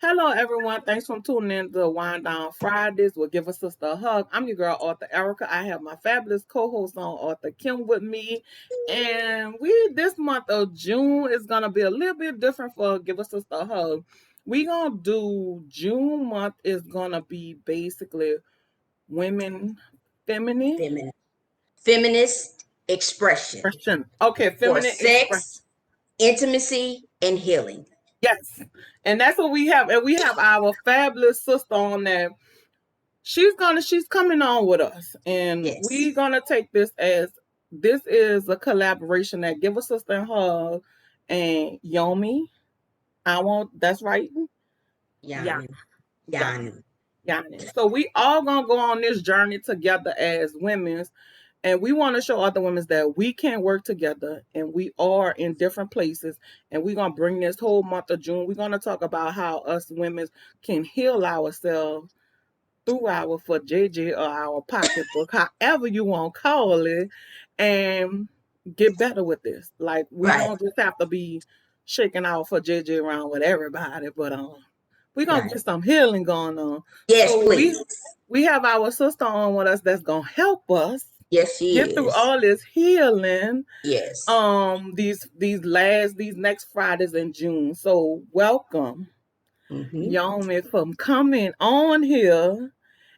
Hello, everyone. Thanks for tuning in to Wind Down Fridays with Give a Sister a Hug. I'm your girl, Author Erica. I have my fabulous co-host on, Author Kim, with me. And this month of June is going to be a little bit different for Give a Sister a Hug. We're going to do June month is going to be basically women, feminine Feminist expression expression. Okay, for feminine expression. sex, intimacy, and healing. Yes. And that's what we have. And we have our fabulous sister on there. She's coming on with us, and Yes. we're gonna take this as this is a collaboration that Give a Sister a Hug and Yomi. That's right. Yeah, Yhanna. yeah, Yhanna. yeah. So we all gonna go on this journey together as women, and we want to show other women that we can work together, and we are in different places, and we're gonna bring this whole month of June. We're gonna talk about how us women can heal ourselves through our for JJ or our pocketbook, however you want to call it, and get better with this. Like we Right. don't just have to be shaking out for JJ around with everybody, but we're gonna Right. get some healing going on. Yes, So please. we have our sister on with us that's gonna help us Yes, she get through is. all this healing. Yes. These next Fridays in June. So welcome, Mm-hmm. Yomi, for coming on here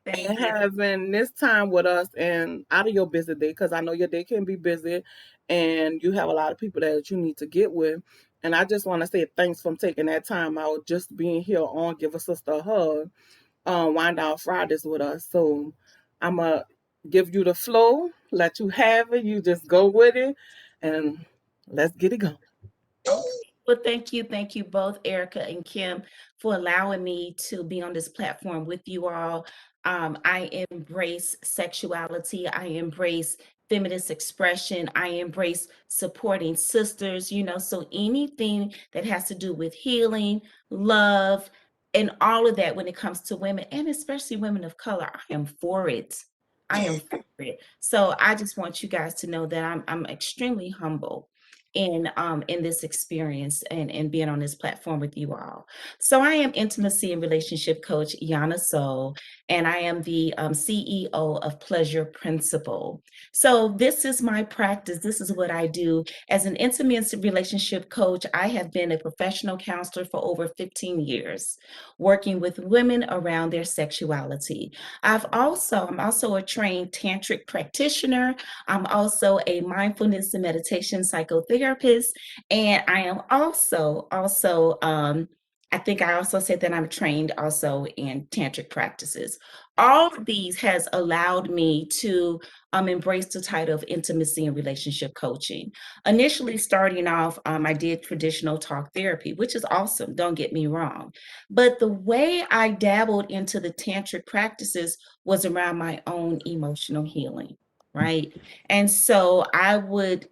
Thank and you. having this time with us and out of your busy day, because I know your day can be busy and you have a lot of people that you need to get with. And I just want to say thanks for taking that time out, just being here on Give a Sister a Hug, Wind Down Fridays with us. So I'm going to give you the flow, let you have it. You just go with it, and let's get it going. Well, thank you both, Erica and Kim, for allowing me to be on this platform with you all. I embrace sexuality. I embrace feminist expression. I embrace supporting sisters, so anything that has to do with healing, love, and all of that when it comes to women, and especially women of color, I am for it. I am for it. So I just want you guys to know that I'm extremely humble in this experience and being on this platform with you all. So I am intimacy and relationship coach Yhanna Soul, and I am the CEO of Pleasure Principle. So this is my practice. This is what I do as an intimate relationship coach. I have been a professional counselor for over 15 years, working with women around their sexuality. I'm also a trained tantric practitioner. I'm also a mindfulness and meditation psychotherapist, and I am also I think I also said that I'm trained also in tantric practices. All of these has allowed me to embrace the title of intimacy and relationship coaching. Initially starting off, I did traditional talk therapy, which is awesome, don't get me wrong. But the way I dabbled into the tantric practices was around my own emotional healing, right? And so I would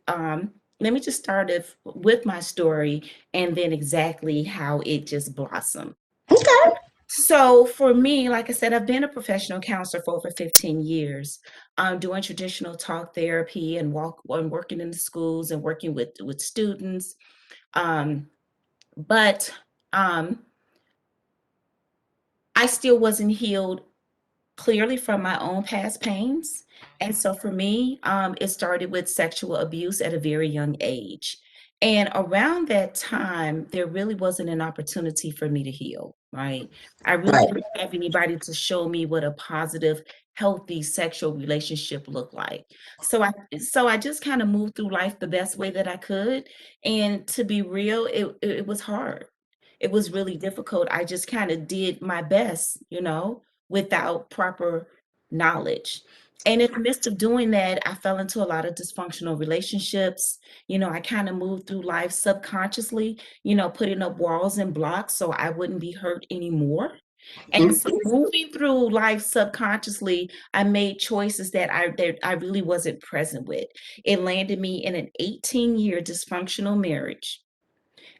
let me just start with my story and then exactly how it just blossomed. Okay. So for me, like I said, I've been a professional counselor for over 15 years, doing traditional talk therapy and working in the schools and working with students. Um, but I still wasn't healed clearly from my own past pains. And so for me, it started with sexual abuse at a very young age. And around that time, there really wasn't an opportunity for me to heal, right? I really Right. didn't have anybody to show me what a positive, healthy sexual relationship looked like. So I just kind of moved through life the best way that I could. And to be real, it was hard. It was really difficult. I just kind of did my best, without proper knowledge. And in the midst of doing that, I fell into a lot of dysfunctional relationships. I kind of moved through life subconsciously, putting up walls and blocks so I wouldn't be hurt anymore. And so moving through life subconsciously, I made choices that I really wasn't present with. It landed me in an 18-year dysfunctional marriage.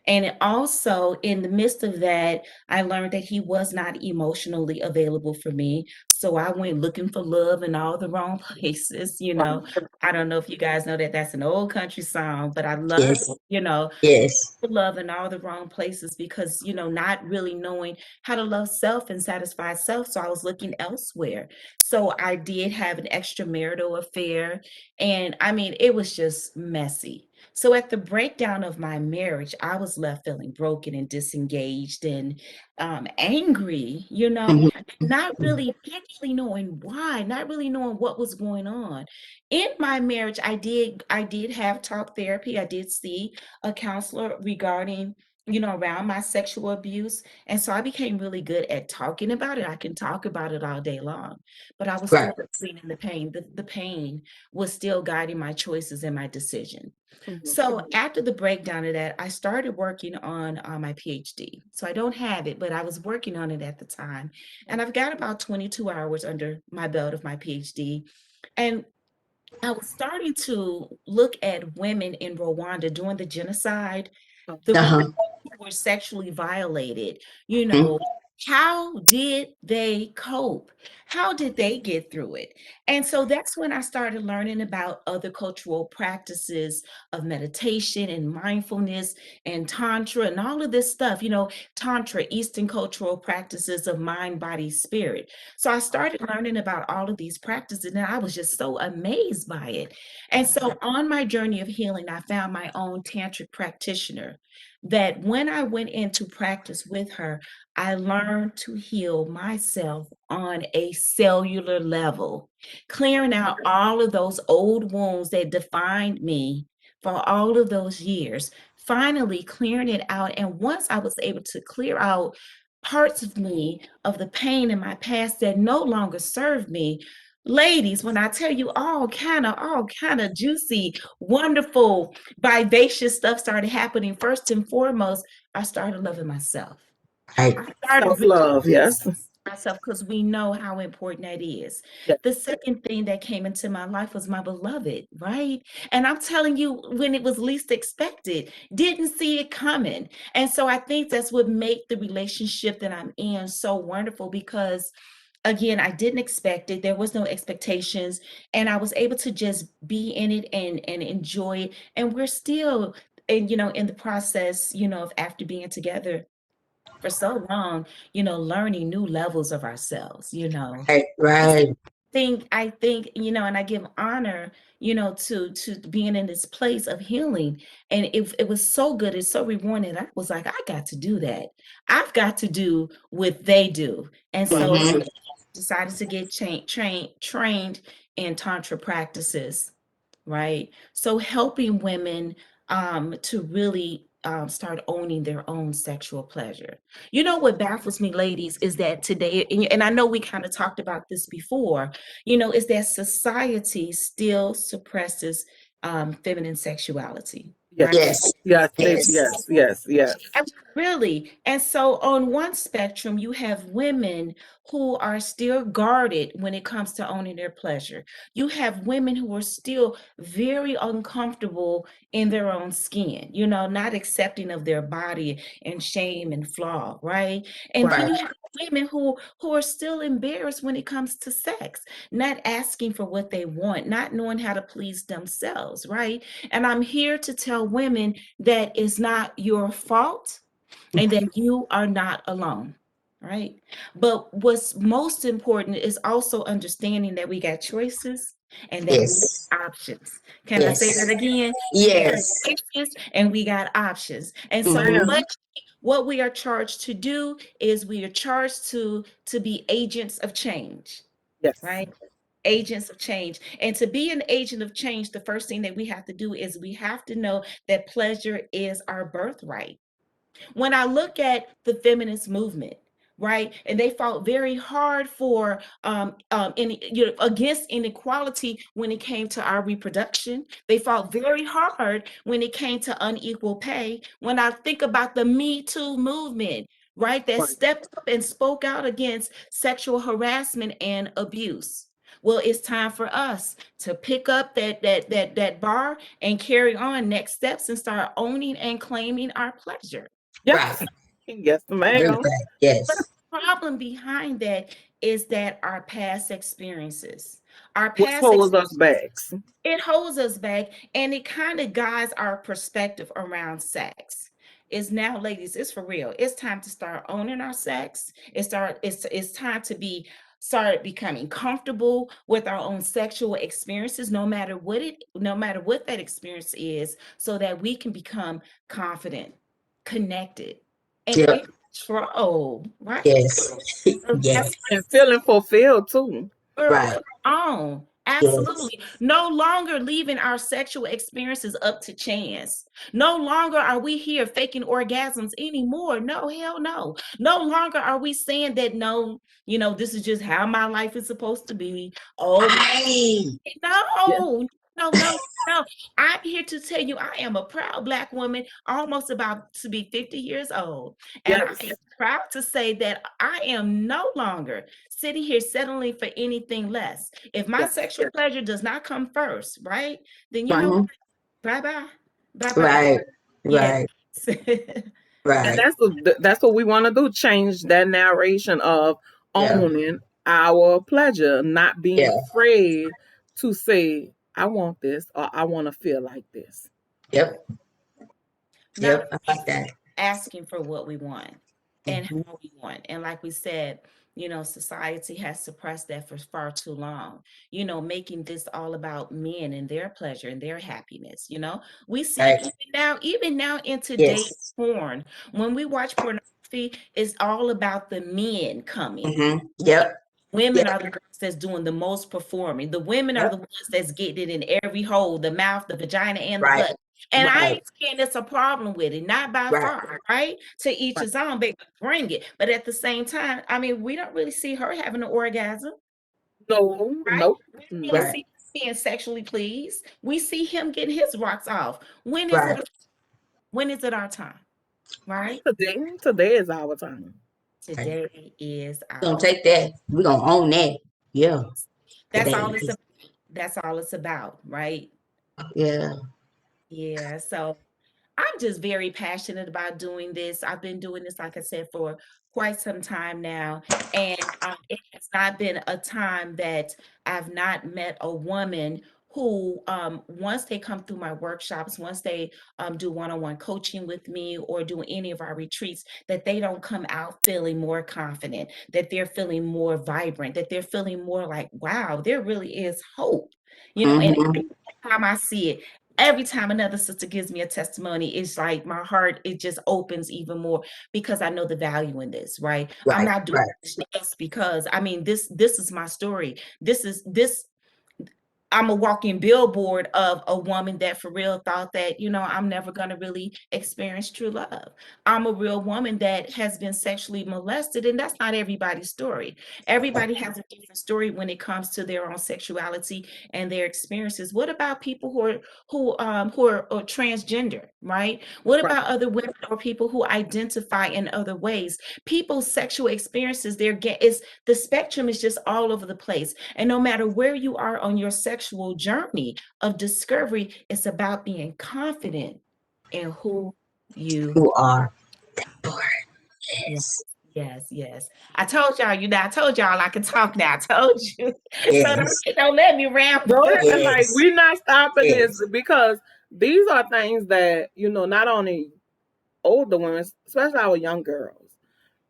And also, in the midst of that, I learned that he was not emotionally available for me. So I went looking for love in all the wrong places, you know. I don't know if you guys know that that's an old country song, but I love Yes. it, you know. Yes. Love in all the wrong places because, you know, not really knowing how to love self and satisfy self. So I was looking elsewhere. So I did have an extramarital affair. And I mean, it was just messy. So at the breakdown of my marriage, I was left feeling broken and disengaged and angry, you know, not really actually knowing why, not really knowing what was going on. In my marriage, I did have talk therapy. I did see a counselor regarding, you know, around my sexual abuse. And so I became really good at talking about it. I can talk about it all day long, but I was still Right. feeling the pain. The pain was still guiding my choices and my decision. Mhm. So after the breakdown of that, I started working on my PhD. So I don't have it, but I was working on it at the time. And I've got about 22 hours under my belt of my PhD. And I was starting to look at women in Rwanda during the genocide, the women Uh-huh. who were sexually violated, you Mhm. know, how did they cope? How did they get through it? And so that's when I started learning about other cultural practices of meditation and mindfulness and tantra and all of this stuff, you know, tantra, Eastern cultural practices of mind, body, spirit. So I started learning about all of these practices and I was just so amazed by it. And so on my journey of healing, I found my own tantric practitioner that when I went into practice with her, I learned to heal myself on a cellular level, clearing out all of those old wounds that defined me for all of those years, finally clearing it out. And once I was able to clear out parts of me, of the pain in my past that no longer served me, ladies, when I tell you all kind of juicy, wonderful, vivacious stuff started happening, first and foremost, I started loving myself. Right. I started Self love, yes. myself because we know how important that is. Yes. The second thing that came into my life was my beloved, right? And I'm telling you, when it was least expected, didn't see it coming. And so I think that's what made the relationship that I'm in so wonderful because again, I didn't expect it. There was no expectations, and I was able to just be in it and enjoy it. And we're still, and you know, in the process, you know, of after being together for so long, you know, learning new levels of ourselves, you know. Right. Right. I think, you know, and I give honor, you know, to being in this place of healing. And it was so good, it's so rewarding. I was like, I got to do that. I've got to do what they do. And so Mm-hmm. decided to get trained in tantra practices, right? So helping women to really start owning their own sexual pleasure. You know what baffles me, ladies, is that today, and I know we kind of talked about this before, you know, is that society still suppresses feminine sexuality, Yes. right? Yes. Yes. Yes. Yes. Really. And so on one spectrum, you have women who are still guarded when it comes to owning their pleasure. You have women who are still very uncomfortable in their own skin, you know, not accepting of their body and shame and flaw, right? And then Right. you have women who are still embarrassed when it comes to sex, not asking for what they want, not knowing how to please themselves, right? And I'm here to tell women that it's not your fault and that you are not alone, right? But what's most important is also understanding that we got choices and that we Yes. got options. Can I say Yes. that again? We got Yes. choices and we got options. And so Mm-hmm. what we are charged to do is we are charged to be agents of change, Yes. right? Agents of change. And to be an agent of change, the first thing that we have to do is we have to know that pleasure is our birthright. When I look at the feminist movement, right, and they fought very hard for against inequality when it came to our reproduction. They fought very hard when it came to unequal pay. When I think about the Me Too movement, right, that Right. stepped up and spoke out against sexual harassment and abuse. Well, it's time for us to pick up that bar and carry on next steps and start owning and claiming our pleasure. Yes. Right. Yes, Agree with ma'am. that. But Yes. the problem behind that is that our past experiences, our Which past holds us back. it holds us back, and it kind of guides our perspective around sex. Is now, ladies, it's for real. It's time to start owning our sex. It's time to start becoming comfortable with our own sexual experiences, no matter what that experience is, so that we can become confident, connected, and in Yep. control, right? Yes. So Yes. And feeling fulfilled too. girl, Right. come on. Yes. Absolutely. No longer leaving our sexual experiences up to chance. No longer are we here faking orgasms anymore. No, hell no. No longer are we saying that, no, this is just how my life is supposed to be. Oh, Right. Yeah. no, no, no, no. I'm here to tell you, I am a proud Black woman, almost about to be 50 years old. And I am Yes. proud to say that I am no longer sitting here settling for anything less. If my Yes. sexual pleasure does not come first, right? Then you know Mhm. what? Bye bye. Bye bye. Right. Yes. Right. And Right. that's what we want to do. Change that narration of Yeah. owning our pleasure, not being Yeah. afraid to say, "I want this" or "I want to feel like this." Yep. Not Yep. I like that. asking for what we want and Mhm. how we want. And like we said, society has suppressed that for far too long, making this all about men and their pleasure and their happiness. We see Right. even now in today's Yes. porn, when we watch pornography, it's all about the men coming. Yep. Women Yep. are the ones that's doing the most performing. The women are Yep. the ones that's getting it in every hole, the mouth, the vagina, and the Right. butt. And I Right. ain't saying it's a problem with it, not by Right. far, right? To each Right. his own, baby, bring it. But at the same time, I mean, we don't really see her having an orgasm, No, right? nope, We don't really nope. Right. see him being sexually pleased. We see him getting his rocks off. Right. When is it our time? Right? Today is our time. Okay. Today is We're our gonna take that. We're gonna own that. Yeah. that's Today. all that's all it's about, right? Yeah. Yeah. So I'm just very passionate about doing this. I've been doing this, like I said, for quite some time now. And it has not been a time that I've not met a woman who, once they come through my workshops, once they do one-on-one coaching with me or do any of our retreats, that they don't come out feeling more confident, that they're feeling more vibrant, that they're feeling more like, wow, there really is hope. And Mm-hmm. every time I see it, every time another sister gives me a testimony, it's like my heart, it just opens even more because I know the value in this, right? I'm Right. not doing Right. this just because, I mean, this is my story. This I'm a walking billboard of a woman that for real thought that, I'm never going to really experience true love. I'm a real woman that has been sexually molested, and that's not everybody's story. Everybody has a different story when it comes to their own sexuality and their experiences. What about people who are transgender, right? What Right. about other women or people who identify in other ways? People's sexual experiences, the spectrum is just all over the place. And no matter where you are on your sexual journey of discovery, it's about being confident in who you Who are born? yeah. Yes. Yes, yes. I told y'all, I told y'all I could talk now. I told you. So Yes. don't let me ramble. Go ahead, like Yes. we're not stopping this Yes. because these are things that not only older women, especially our young girls,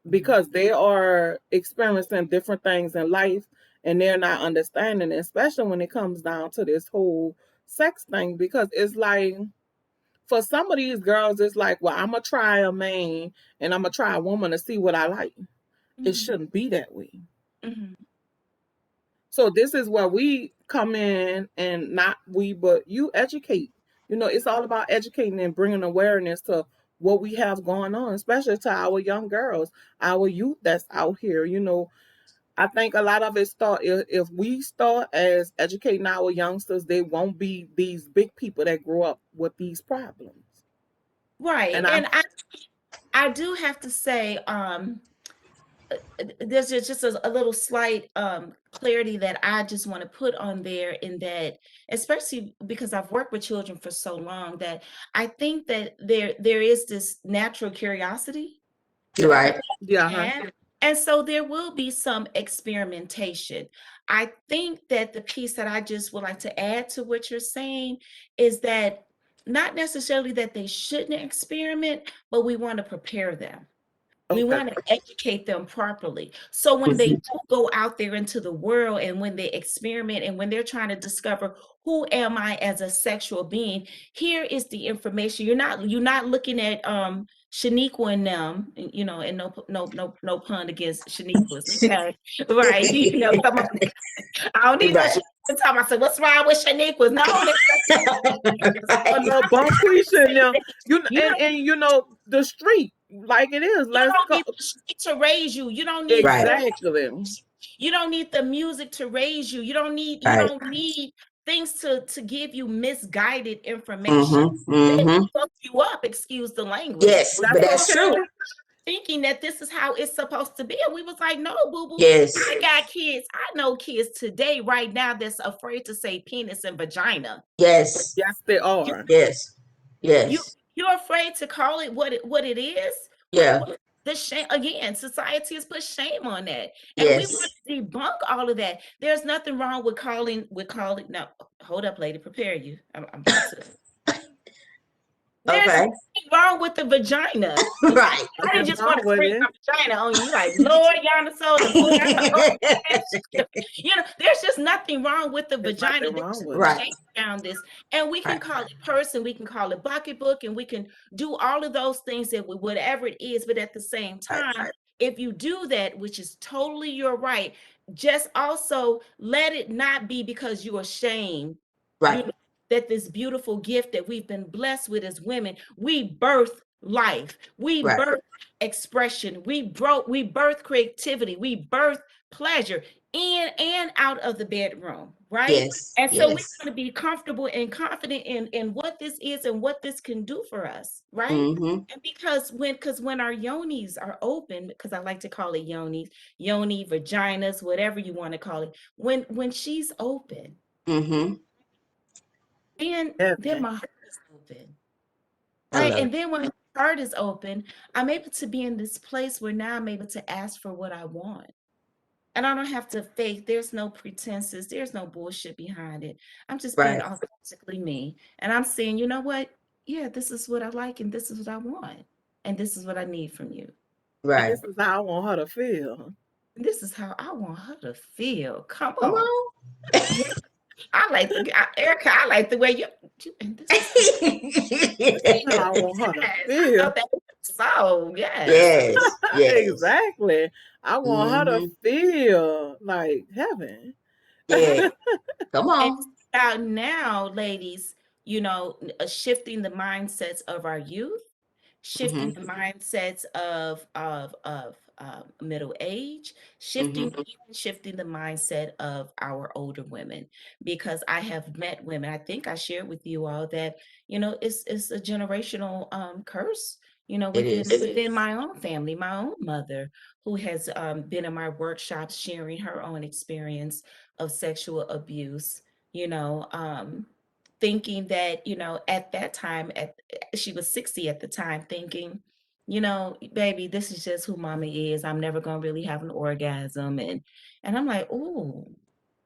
because they are experiencing different things in life and they're not understanding it, especially when it comes down to this whole sex thing. Because it's like for some of these girls, it's like, well, I'm gonna try a man and I'm gonna try a woman to see what I like. It Mhm, shouldn't be that way. mhm. So this is where we come in, and not we, but you educate. It's all about educating and bringing awareness to what we have going on, especially to our young girls, our youth that's out here. I think a lot of it start if we start as educating our youngsters, they won't be these big people that grow up with these problems. Right. And I And I do have to say, there's just a little slight clarity that I just want to put on there, in that, especially because I've worked with children for so long, that I think that there is this natural curiosity You're that right. they yeah, huh? have. And so there will be some experimentation. I think that the piece that I just would like to add to what you're saying is that not necessarily that they shouldn't experiment, but we want to prepare them. We Okay. want to educate them properly. So when they do go out there into the world and when they experiment and when they're trying to discover who am I as a sexual being, here is the information. You're not looking at Shaniqua and them, and no pun against Shaniqua's, okay? Right. Come on. I don't need no Right. Shaniqua talking about, so what's wrong with Shaniqua's? No, Oh no, Bonquisha and them. you don't And the street like it is. you Let's don't go. need the street to raise you. You don't need Right. Exactly. you don't need the music to raise you. You don't need Right. things to give you misguided information. Mm-hmm. They Mm-hmm. fuck you up, excuse the language. Yes, That's but that's true. okay. Thinking that this is how it's supposed to be. And we was like, no, boo-boo. Yes. I got kids. I know kids today, right now, that's afraid to say penis and vagina. Yes. Yes, they You are. Yes. you Yes. you're afraid to call it what it is. Yeah. The shame again, society has put shame on that, and we want Yes. to debunk all of that. There's nothing wrong with calling now. Hold up, lady, prepare you. I'm about to. There's Okay. nothing wrong with the vagina. Okay? Right. I didn't Nothing just want wrong to with spring it. my vagina on you. You like, Lord, Yhanna sold and pull out. There's just nothing wrong with the There's vagina. nothing There's wrong with Right. it. shame around this. And we can Right. call it person, we can call it pocketbook, and we can do all of those things that whatever it is. But at the same Right. time, if you do that, which is totally your right, just also let it not be because you're ashamed. Right. That this beautiful gift that we've been blessed with as women, we birth life, we Right. birth expression, we birth creativity, we birth pleasure in and out of the bedroom, right? Yes. And so we Yes. want to be comfortable and confident in what this is and what this can do for us, right? Mm-hmm. And because when our yonis are open, because I like to call it yoni, vaginas, whatever you want to call it, when she's open, Mm-hmm. then Heaven. my heart is open, I right? love And it. then when my heart is open, I'm able to be in this place where now I'm able to ask for what I want. And I don't have to fake. There's no pretenses. There's no bullshit behind it. I'm just being Right. authentically me. And I'm saying, you know what? Yeah, this is what I like and this is what I want. And this is what I need from you. And Right. this is how I want her to feel. And this is how I want her to feel. Come Come on. on. Yeah, Erica, I like the way and this is how This is how I want her to yes, I feel. thought that was so yes. Yes. Yes. Exactly. I want her to Mm-hmm. feel like heaven. Yeah. Come And on. it's about now, ladies, shifting the mindsets of our youth, shifting Mm-hmm. the mindsets of middle age, Mm-hmm. shifting the mindset of our older women. Because I have met women, I think I shared with you all that, it's a generational curse, It is. within my own family, my own mother, who has been in my workshops sharing her own experience of sexual abuse, you know, um, thinking that, at that time, she was 60 at the time, thinking, baby, this is just who mama is. I'm never gonna really have an orgasm. And I'm like, oh,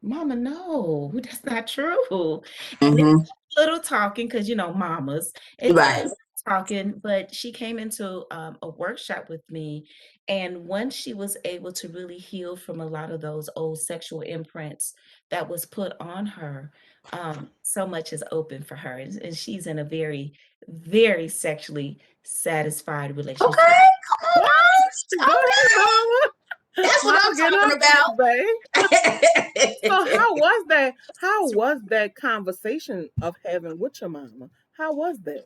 mama, no, that's not true. And then Mm-hmm. little talking, because mamas, it took a Right. little talking, but she came into a workshop with me. And once she was able to really heal from a lot of those old sexual imprints that was put on her, so much is open for her. And she's in a very, very sexually satisfied relationship. Okay. Come on, What? moms. Go Calm ahead, down. mama. That's what Mama, get I'm up talking there, babe. So about. how was that? How was that conversation of having with your mama? How was that?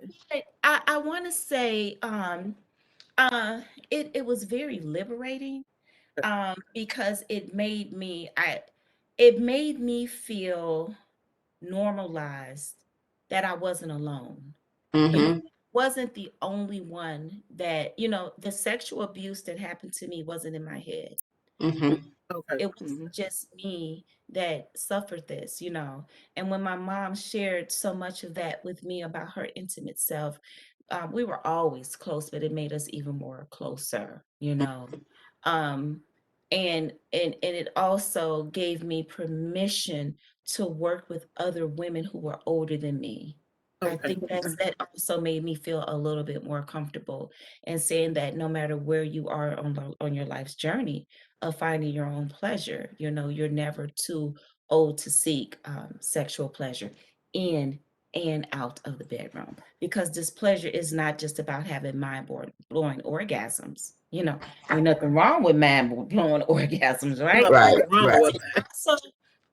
I want to say it was very liberating, because it made me feel normalized that I wasn't alone. Mm-hmm. Wasn't the only one that, the sexual abuse that happened to me wasn't in my head. Mm-hmm. Okay. It was just me that suffered this, And when my mom shared so much of that with me about her intimate self, we were always close, but it made us even more closer. Um, and it also gave me permission to work with other women who were older than me. I Okay. think that also made me feel a little bit more comfortable in saying that no matter where you are on your life's journey of finding your own pleasure, you're never too old to seek sexual pleasure in and out of the bedroom, because this pleasure is not just about having mind-blowing orgasms. Ain't nothing wrong with mind-blowing orgasms, right? Right, Wrong right. with that. Also,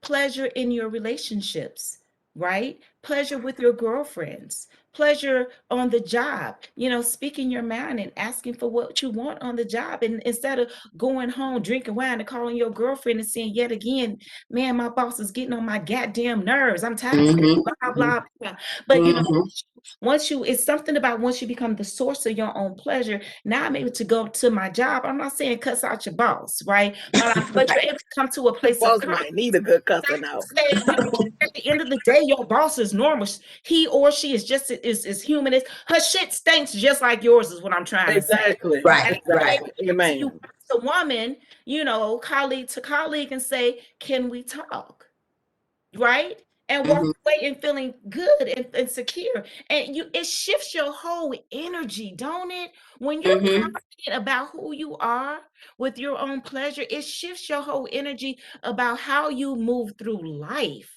pleasure in your relationships, right? Pleasure with your girlfriends, pleasure on the job, speaking your mind and asking for what you want on the job. And instead of going home, drinking wine and calling your girlfriend and saying yet again, man, my boss is getting on my goddamn nerves. I'm tired of Mm-hmm. blah, blah, blah. But Mm-hmm. it's something about once you become the source of your own pleasure. Now I'm able to go to my job. I'm not saying cuss out your boss, right? But you're able to come to a The place of boss might need a good cussing out. at the end of the day, your boss is normal. He or she is just is human. Her shit stinks just like yours, is what I'm trying to say. Exactly. Right, And right. so Amen. you as a woman, colleague to colleague, and say, can we talk? Right? And walk Mm-hmm. away and feeling good and secure. And it shifts your whole energy, don't it? When you're Mm-hmm. confident about who you are with your own pleasure, it shifts your whole energy about how you move through life.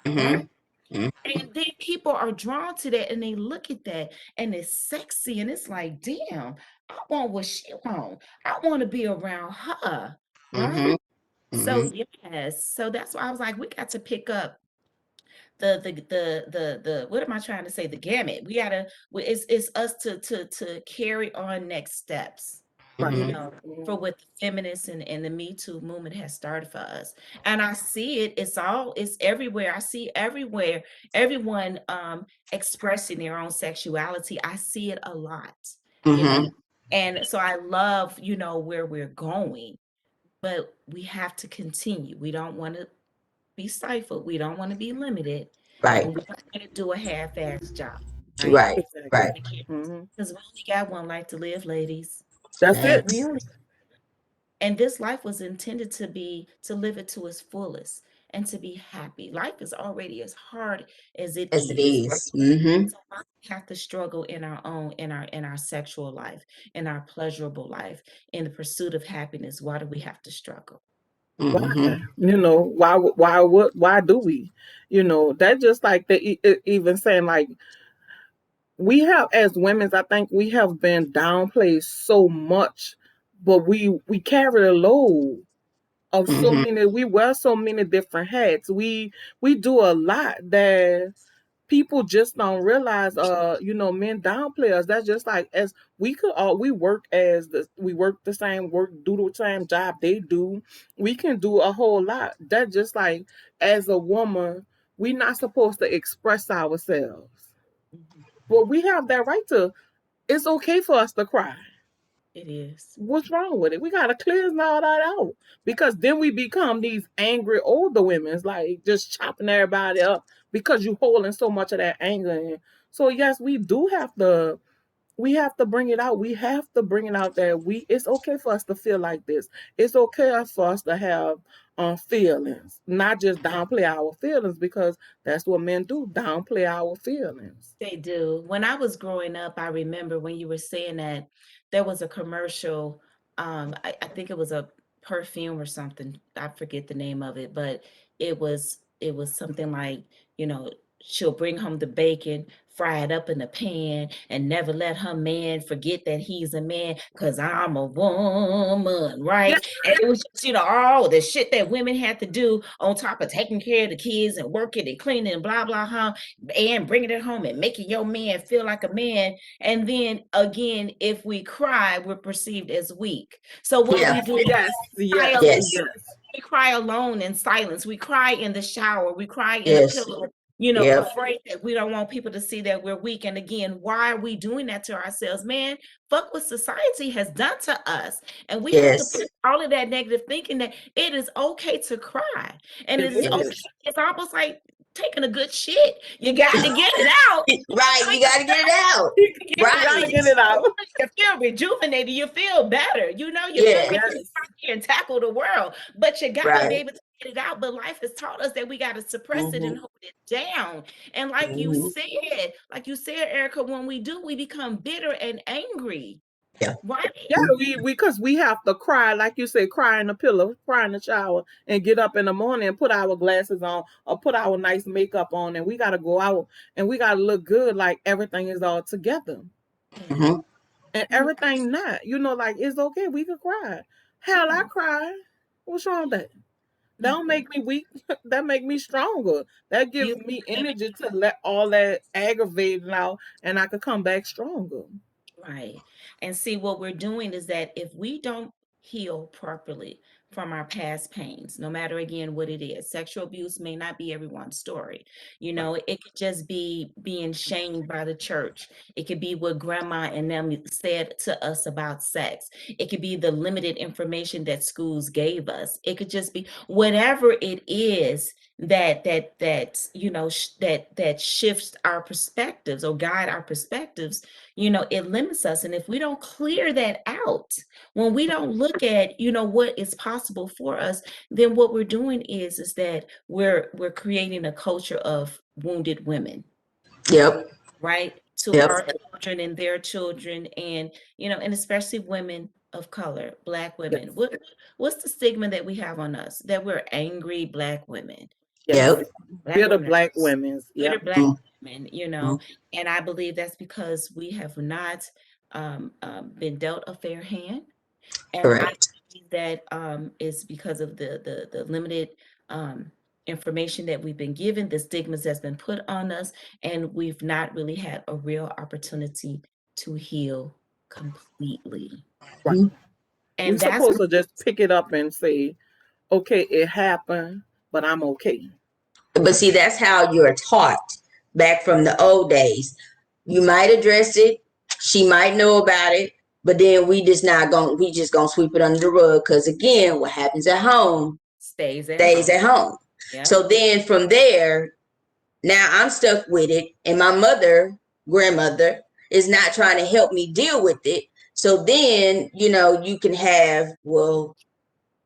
Right? Mm-hmm. And then people are drawn to that and they look at that and it's sexy and it's like, damn, I want what she want. I want to be around her. Right? Mm-hmm. Mm-hmm. So yes, so that's why I was like, we got to pick up the what am I trying to say? The gamut. It's us to carry on next steps, Right. for what the feminists and the Me Too movement has started for us. And I see it, it's everywhere. I see everywhere, everyone expressing their own sexuality. I see it a lot, you know. Mm-hmm. And so I love, where we're going, but we have to continue. We don't want to be stifled. We don't want to be limited, Right, and we don't want to do a half-ass job, right? right, Exactly. right. Hmm. Because we only got one life to live, ladies. That's it. We Yes, only, and this life was intended to live it to its fullest and to be happy. Life is already as hard as it yes, it is. is. Mm-hmm. So why do we have to struggle in our own, in our sexual life, in our pleasurable life, in the pursuit of happiness? Why do we have to struggle? Mm-hmm. Why? Why do we? That just like even saying like we have as women, I think we have been downplayed so much, but we carry a load of so Mm-hmm. many. We wear so many different hats. We do a lot that people just don't realize. Men downplay us. That's just like as we could all we work the same work, do the same job they do. We can do a whole lot. That just like as a woman, we're not supposed to express ourselves, Mhm. but we have that right to. It's okay for us to cry. It is. What's wrong with it? We gotta cleanse all that out because then we become these angry older women. It's like just chopping everybody up because you holding so much of that anger in. So yes, we do have to. We have to bring it out. We have to bring it out that it's okay for us to feel like this. It's okay for us to have feelings, not just downplay our feelings because that's what men do, downplay our feelings. They do. When I was growing up, I remember when you were saying that there was a commercial. I think it was a perfume or something. I forget the name of it, but it was something like, she'll bring home the bacon, fry it up in the pan, and never let her man forget that he's a man, because I'm a woman, Yeah, right? And it was just, all the shit that women had to do on top of taking care of the kids and working and cleaning and blah, blah, huh? And bringing it home and making your man feel like a man. And then again, if we cry, we're perceived as weak. So what do Yeah, we do? yes, Cry yes, alone. yes, yes, We cry alone in silence. We cry in the shower. We cry in the yes. pillow, Yep, afraid that we don't want people to see that we're weak. And again, why are we doing that to ourselves? Man, fuck what society has done to us. And we have to yes, put all of that negative thinking that it is okay to cry. And it it is okay. is. yes. It's almost like taking a good shit. You got to get it out. Right, you got to get it out. You Get it gotta Right. get it out. You feel rejuvenated. You feel better. You feel Yeah. like Yes, here and tackle the world, but you got to be Right. able to get it out. But life has taught us that we got to suppress it Mm-hmm. and hold it down. And Mm-hmm. like you said, Erica, when we do, we become bitter and angry. Yeah. Right? Yeah, because we have to cry, like you said, cry in the pillow, cry in the shower, and get up in the morning and put our glasses on or put our nice makeup on, and we got to go out and we got to look good, like everything is all together, Yeah. Mm-hmm. and everything not. Like it's okay, we could cry. Hell, I Yeah. cry. What's wrong with that? That Yeah. don't make me weak. That make me stronger. That gives You me energy to let all that aggravating out, and I could come back stronger. Right. And see, what we're doing is that if we don't heal properly from our past pains, no matter again what it is, sexual abuse may not be everyone's story. Right. It could just be being shamed by the church. It could be what grandma and them said to us about sex. It could be the limited information that schools gave us. It could just be whatever it is that shifts our perspectives or guide our perspectives. It limits us. And if we don't clear that out, when we don't look at, what is possible for us, then what we're doing is that we're creating a culture of wounded women, Yep. right? To Yep. our children and their children, and especially women of color, Black Yes. women. What's the stigma that we have on us? That we're angry Black women. Yes. Yep. Black Bitter women black women's. bitter Yep. Black women, Mm-hmm. and I believe that's because we have not been dealt a fair hand. And I Correct. believe that is because of the limited um, information that we've been given, the stigmas that's been put on us, and we've not really had a real opportunity to heal completely. Right. Mm-hmm. We And that's supposed to just pick it up and say, okay, it happened, but I'm okay. But see, that's how you're taught back from the old days. You might address it, she might know about it, but then we just gonna sweep it under the rug. Cause again, what happens at home stays at stays home. at home. Yeah. So then from there, now I'm stuck with it, and my grandmother, is not trying to help me deal with it. So then, you can have, well,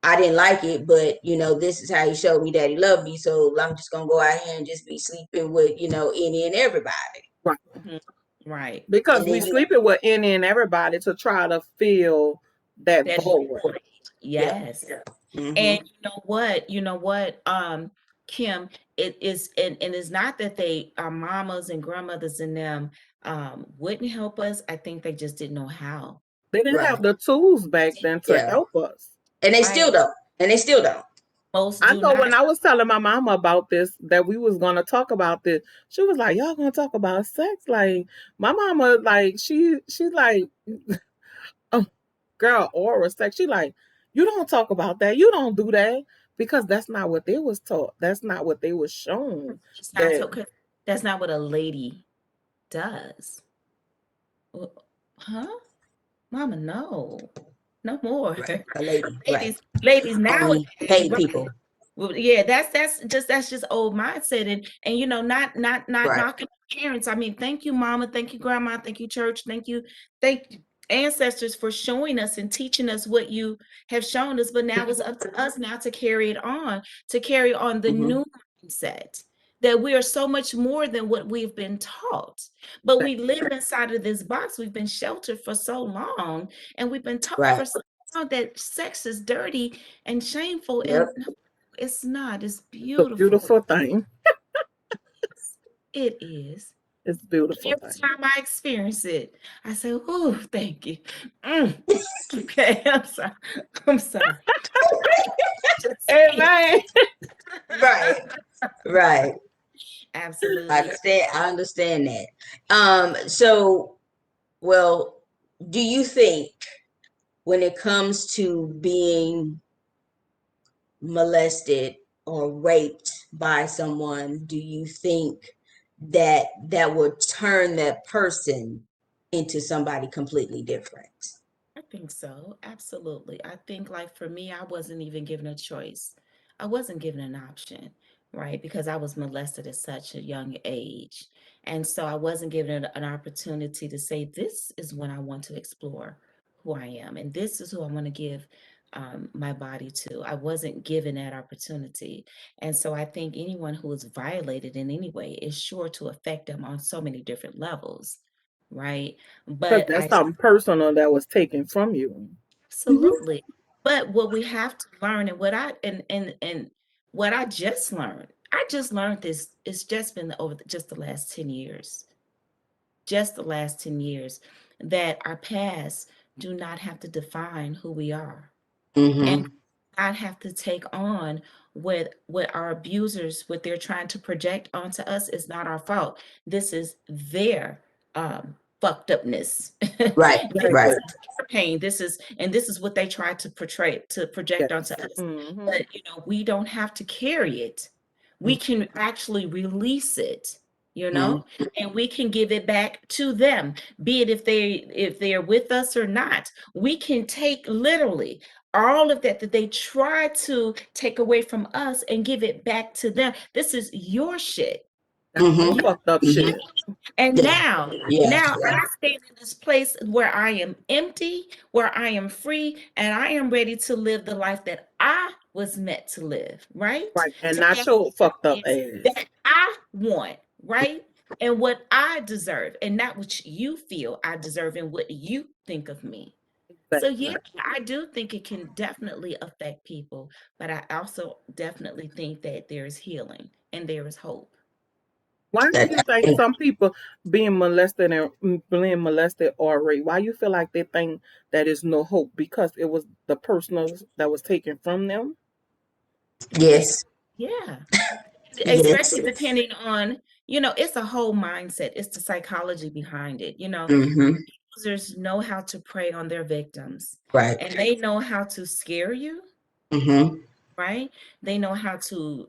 I didn't like it, but this is how he showed me that he loved me. So I'm just gonna go out here and just be sleeping with, any and everybody. Right. Mhm. Right. And Because we then sleeping with any and everybody to try to fill that That void. void. yeah. Yes. And Mm-hmm. you know what, Kim, it is, and it's not that our mamas and grandmothers and them wouldn't help us. I think they just didn't know how. They didn't Right. have the tools back then to Yeah. help us. And they Right. still don't. And they still don't. Most I do know not. when I was telling my mama about this, that we was gonna talk about this, she was like, "Y'all gonna talk about sex?" Like my mama, like she's like, "Oh, girl, oral sex." She like, "You don't talk about that. You don't do that because that's not what they was taught. That's not what they was shown." It's not That so, 'cause that's not what a lady does. Well, huh? Mama, no. No more. Right. A lady. Right. Ladies nowadays, Only paid right? people. Well, yeah, that's just old mindset, and not Right. knocking parents. I mean, thank you, mama, thank you, grandma, thank you, church, thank you, ancestors, for showing us and teaching us what you have shown us. But now it's up to us now to carry it on, to carry on the Mm-hmm. new mindset that we are so much more than what we've been taught. But we live inside of this box. We've been sheltered for so long, and we've been taught Right. for so long that sex is dirty and shameful, and Yep. it's not. It's the beautiful. beautiful thing. It is. It's a beautiful Every thing. time I experience it, I say, "Oh, thank you." Mm. Okay, I'm sorry. I'm sorry. Just saying. Amen. Right. Right. Absolutely. I understand that. So, well, do you think when it comes to being molested or raped by someone, do you think that would turn that person into somebody completely different? I think so. Absolutely. I think, like, for me, I wasn't even given a choice. I wasn't given an option, right? Because I was molested at such a young age. And so I wasn't given an opportunity to say, this is when I want to explore who I am. And this is who I want to give my body to. I wasn't given that opportunity. And so I think anyone who is violated in any way is sure to affect them on so many different levels, right? Because But that's I something personal that was taken from you. absolutely. But what we have to learn, and what what I just learned this, it's just been over just the last 10 years. Just the last 10 years, that our past do not have to define who we are, and not have to take on what our abusers, what they're trying to project onto us, is not our fault. This is their fucked upness. Right, This right. Exactly. is their pain. This is what they try to portray, to project onto Yes. us. Mm-hmm. But we don't have to carry it. We can actually release it, Mm-hmm. and we can give it back to them, be it if they're with us or not. We can take literally all of that they try to take away from us and give it back to them. This is your shit. That's your Mm-hmm. fucked up Mm-hmm. shit. And Yeah. now, Yeah. now I stand in this place where I am empty, where I am free, and I am ready to live the life that I was meant to live, right? Right. And To not have your fucked up things ass. that I want, right? And what I deserve, and not what you feel I deserve and what you think of me. So Exactly. yeah, I do think it can definitely affect people, but I also definitely think that there is healing and there is hope. Why do That, you think some people being molested or raped? Why you feel like they think that is no hope because it was the personal that was taken from them? yes. Yeah. Yes. Especially depending on, it's a whole mindset. It's the psychology behind it. Mm-hmm. Users know how to prey on their victims, Right. and they know how to scare you, Mm-hmm. right? They know how to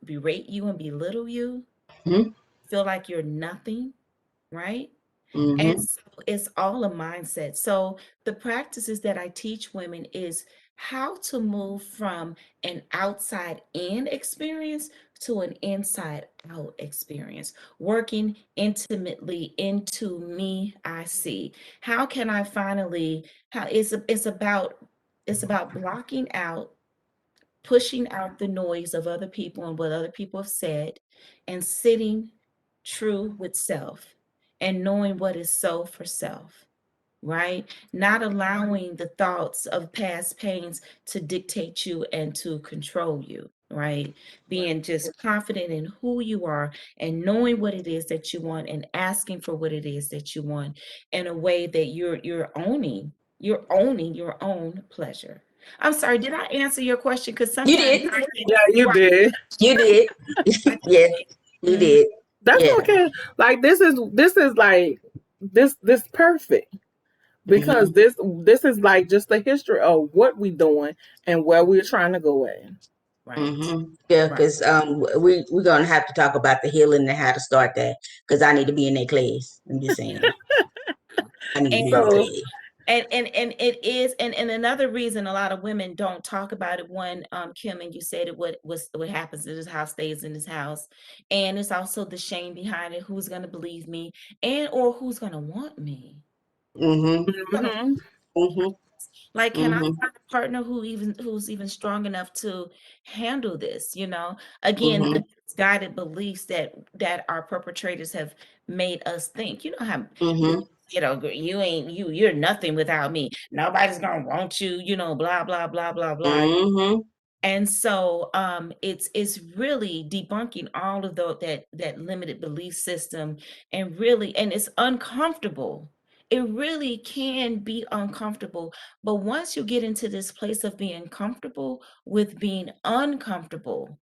berate you and belittle you, Mm-hmm. feel like you're nothing, right? And Mm-hmm. so it's all a mindset. So the practices that I teach women is how to move from an outside in experience to an inside out experience, working intimately into me, I see. How can I finally, how it's about blocking out, pushing out the noise of other people and what other people have said, and sitting true with self and knowing what is so for self, right? Not allowing the thoughts of past pains to dictate you and to control you, right? Being just confident in who you are and knowing what it is that you want and asking for what it is that you want in a way that you're owning your own pleasure. I'm sorry, did I answer your question? Because You sometimes did. Yeah, you right. did. You did. Yes, you Mhm. did. That's Yeah. okay. Like this is like this perfect because Mm-hmm. this is like just the history of what we doing and where we're trying to go at. Right, Mm-hmm. Yeah, right. because we're gonna have to talk about the healing and how to start that because I need to be in that class. I'm just saying. I need to be in the And So class. and it is, and another reason a lot of women don't talk about it, one, Kim, and you said it, what happens in this house stays in this house. And it's also the shame behind it. Who's gonna believe me, and or who's gonna want me? Mm-hmm. hmm Mm-hmm. Like, can I Mm-hmm. find a partner who's even strong enough to handle this? Again, Mm-hmm. the guided beliefs that our perpetrators have made us think. You know how Mm-hmm. you ain't you're nothing without me. Nobody's gonna want you. Blah blah blah blah blah. Mm-hmm. And so it's really debunking all of that limited belief system, and it's uncomfortable. It really can be uncomfortable. But once you get into this place of being comfortable with being uncomfortable,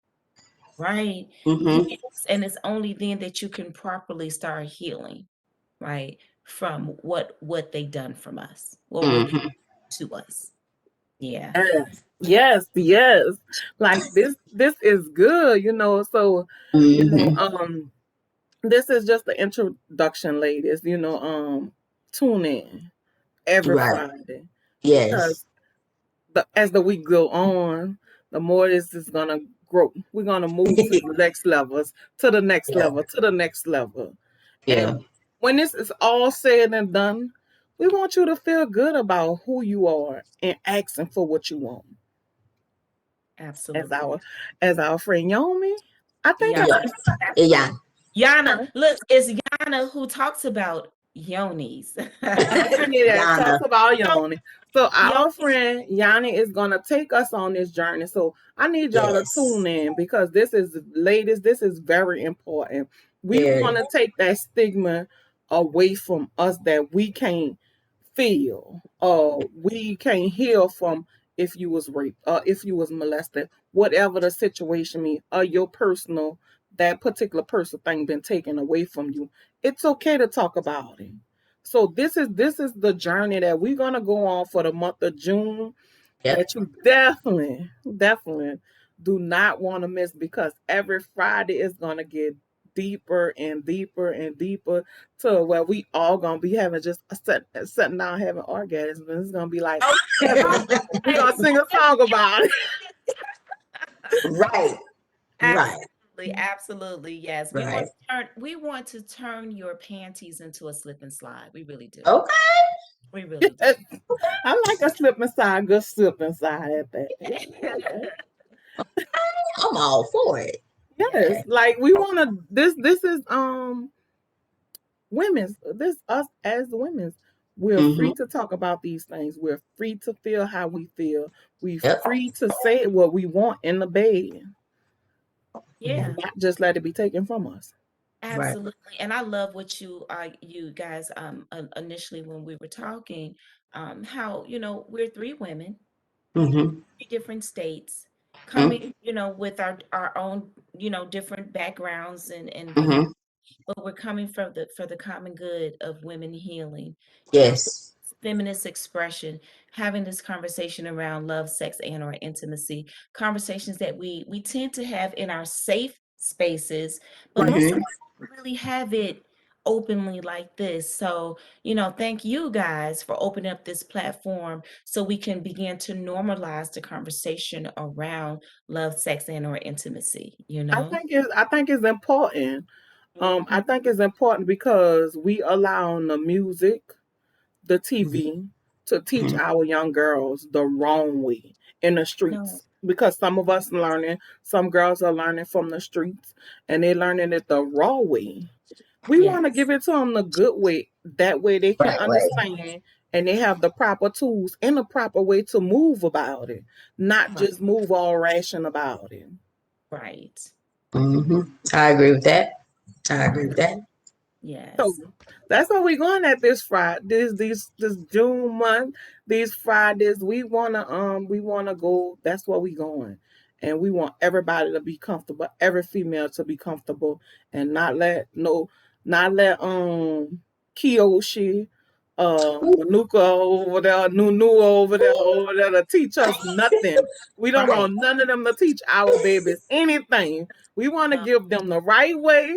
right? Mm-hmm. Yes, and it's only then that you can properly start healing, right? From what they done from us, what they Mm-hmm. to us. Yeah. yes, yes, yes. Like this is good, So, you know, Mm-hmm. um, this is just the introduction, ladies. Tune in every Right. Friday Yes. because as the week go on, the more this is gonna grow. We're gonna move to the next levels, to the next Yeah. level, to the next level. Yeah. And when this is all said and done, We want you to feel good about who you are and asking for what you want. Absolutely. As our friend Yomi, I think Yeah. Yeah. Yeah. Yhanna, look, it's Yhanna who talks about yonis. Yanni that Yhanna. talks about Yoni. So our Yonis, friend Yanni is gonna take us on this journey. So I need y'all to Yes. tune in because this is, ladies, this is very important. We Very. want to take that stigma away from us that we can't feel or we can't heal from if you was raped or if you was molested, whatever the situation means, or your personal, that particular person thing been taken away from you. It's okay to talk about it. So this is the journey that we're gonna go on for the month of June, Yep. that you definitely do not want to miss, because every Friday is gonna get deeper and deeper and deeper to where we all gonna be having just sitting down having orgasms. And it's gonna be like oh, heaven. We're gonna sing a song about it. Right. Right. absolutely, absolutely, yes. Right. We want to turn your panties into a slip and slide. We really do. Okay. We really do. Yes. I like a slip inside, good slip inside at that. Yeah, I like that. I'm all for it. Yes, like we want to. This is women's. This us as women's. We're Mm-hmm. free to talk about these things. We're free to feel how we feel. We're Yep. free to say what we want in the bed, Yeah. and not just let it be taken from us. Right. Absolutely. And I love what you guys initially when we were talking, how, we're three women, Mm-hmm. three different states, Mm-hmm. coming, with our own, different backgrounds and views, Mm-hmm. but we're coming from for the common good of women healing, um, Yes. feminist expression, having this conversation around love, sex, and or intimacy, conversations that we tend to have in our safe spaces, but most of Mm-hmm. us don't really have it openly like this. So, thank you guys for opening up this platform so we can begin to normalize the conversation around love, sex, and or intimacy, I think it's important. I Mhm. think it's important because we allow the music, the Mm-hmm. TV to teach our young girls the wrong way in the No, streets. Because some of us learning, some girls are learning from the streets, and they're learning it the raw way. We want to yes, give it to them the good way. That way they can Right way. understand and they have the proper tools and the proper way to move about it, not right, just move all ration about it. right, Mm-hmm. I agree with that. I agree with that. So yes. that's what we're going at this Friday, this June month, these Fridays. We wanna go. That's where we going, and we want everybody to be comfortable, every female to be comfortable, and not let Kiyoshi, Manuka over there, Nunu over there to teach us nothing. We don't Right. want none of them to teach our babies anything. We want to No, give them the right way.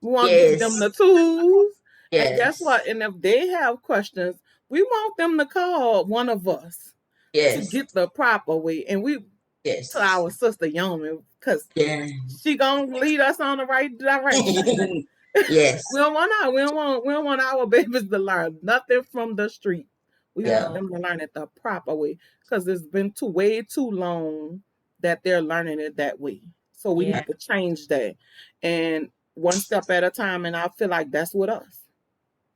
We want to give them Yes. the tools. And guess Yes. what? And if they have questions, we want them to call one of us to Yes. get the proper way. And we to Yes. our sister Yomi, because Yeah. she gonna lead us on the right direction. Yes. We don't want our babies to learn nothing from the street. We Yeah. want no, them to learn it the proper way, because it's been way too long that they're learning it that way. So we yeah. need to change that, and one step at a time. And I feel like that's with us,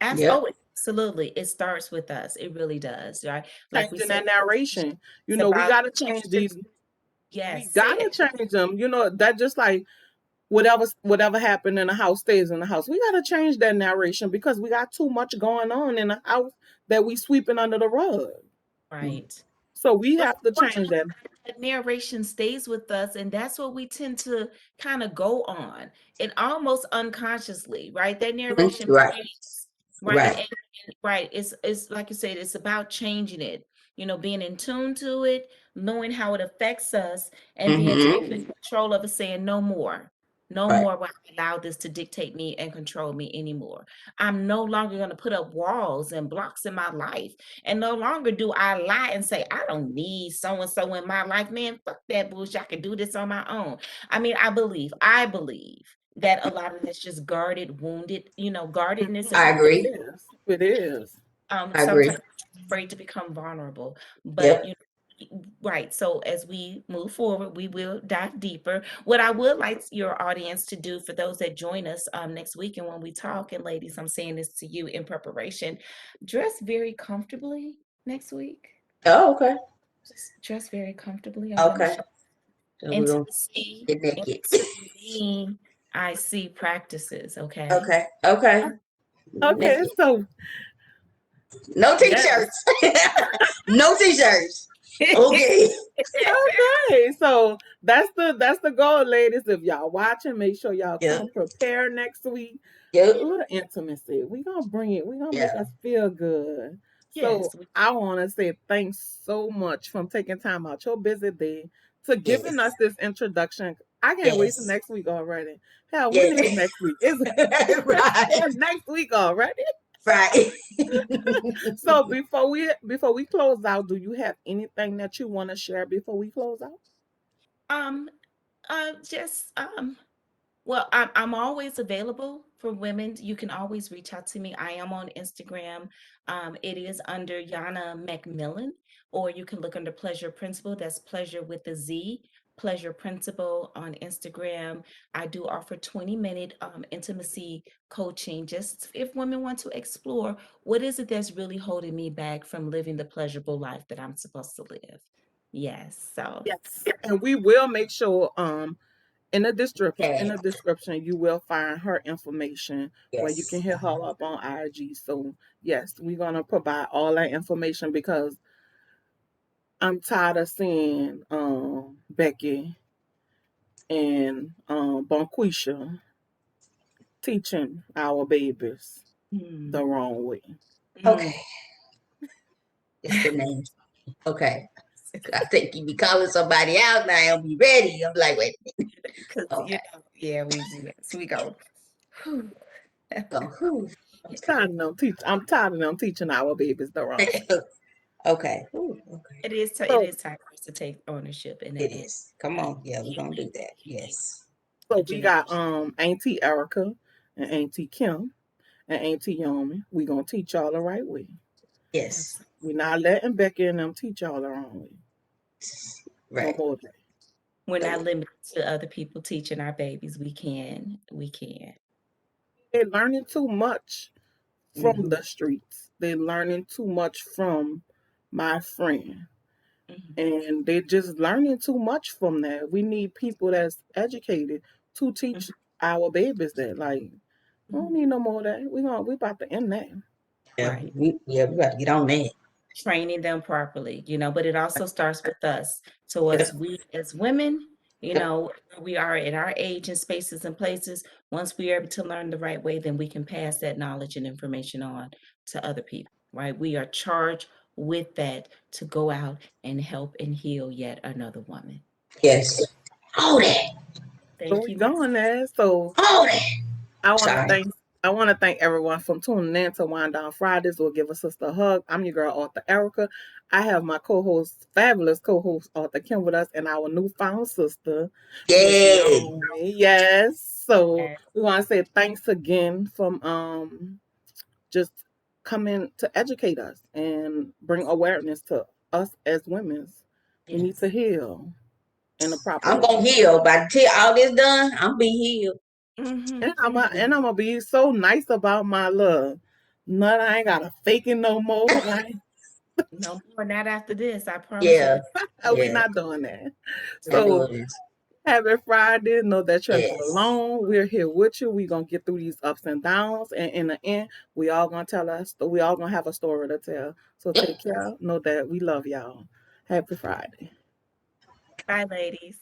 Yep. Oh, absolutely. It starts with us. It really does, right? Like we changing said, that narration. it's We about gotta change these. relationships. We Yes, say gotta it. change them. That just like whatever happened in the house stays in the house. We gotta change that narration because we got too much going on in the house that we sweeping under the rug. Right. So we But have to change unfortunately, that. that narration stays with us, and that's what we tend to kind of go on, and almost unconsciously, right? That narration Right. plays, right? Right. And right, it's like you said, it's about changing it, being in tune to it, knowing how it affects us, and being Mm-hmm. taking control of it, saying no more. No Right. more will I allow this to dictate me and control me anymore. I'm no longer going to put up walls and blocks in my life. And no longer do I lie and say, I don't need so and so in my life. Man, fuck that bullshit. I can do this on my own. I mean, I believe that a lot of this just guarded, wounded, guardedness and I It agree. is. It is. I agree. Sometimes afraid to become vulnerable, but Yep. you know, right. So as we move forward, we will dive deeper. What I would like your audience to do for those that join us next week and when we talk, and ladies, I'm saying this to you in preparation, dress very comfortably next week. Oh, okay. Just dress very comfortably. I'm going to Okay. show So we're gonna intimacy get naked. into I see practices. Okay. Okay. Okay. Okay, Naked. so No yes. t-shirts. No t-shirts. Okay. Okay, so that's the goal, ladies. If y'all watching, make sure y'all Yep. come prepared next week. A Yep. little intimacy. We're gonna bring it, we're gonna make Yeah. us feel good. So Yes. I wanna say thanks so much for taking time out your busy day to giving Yes. us this introduction. I can't wait till Yes. next week already. Hell, when is Yes. next week? It's Right. next week already. Right. So before we close out, do you have anything that you want to share before we close out? Um, just well, I'm always available for women. You can always reach out to me. I am on Instagram. It is under Yhanna McMillan, or you can look under Pleasure Principle. That's pleasure with a Z. Pleasure Principle on Instagram. I do offer 20-minute intimacy coaching, just if women want to explore what is it that's really holding me back from living the pleasurable life that I'm supposed to live. Yes. So Yes, and we will make sure in the description Okay. you will find her information where you can Yes. hit her up on IG. So yes, we're gonna provide all that information because I'm tired of seeing Becky and Bonquisha teaching our babies mm, the wrong way. Okay. mm. It's the name. Okay. I think you be calling somebody out now. I'll be ready. I'm like, wait a minute. Because Okay. yeah, we do that. So we go. "Whew." Go. Whew. Okay. I'm tired of them teaching our babies the wrong way. Okay. Whew. Okay. It So is time for us to take ownership in It that area. is. Come on. Yeah, we're gonna Healing, do that. healing Yes. the we got generation. Auntie Erica and Auntie Kim and Auntie Yomi. We gonna teach y'all the right way. Yes. Absolutely. We not letting Becky and them teach y'all the wrong way. No Right. more of that. We're not No. limited to other people teaching our babies. We can. We can. They're learning too much from Mm-hmm. the streets. They're learning too much from my friend. Mhm, And they're just learning too much from that. We need people that's educated to mhm, teach our babies that. Like, we don't mhm. need no more of that. We about to end that. Yeah. Right. We gotta get on that. Training them properly, but it also starts with us. So Yep. as we as women, Yep. where we are in our age and spaces and places, once we are able to learn the right way, then we can pass that knowledge and information on to other people, right? We are charged with that to go out and help and heal yet another woman. Yes. All that. So Thank we you, my going sister. there. So All that. I want to Sorry. thank I want to thank everyone for tuning in to Wind Down Fridays. We'll give a sister a hug. I'm your girl, Author Erica. I have my co-host, fabulous co-host, Author Kim, with us, and our newfound sister, Miss Yay. Naomi. Yes. So Yes, we want to say thanks again from just coming to educate us and bring awareness to us as women. We need to yes. heal in the proper I'm way. gonna heal. By the time all this done, I'm be healed. Mm-hmm, And I'm mm-hmm. gonna be so nice about my love. None, I ain't gotta fake it no more. No more, not after this. I promise you. Yeah. We Yeah. not doing that. Not So doing this. happy Friday. Know that you're not Yes. alone. We're here with you. We're gonna get through these ups and downs. And in the end, we all gonna have a story to tell. So Yep. take care. Know that we love y'all. Happy Friday. Bye, ladies.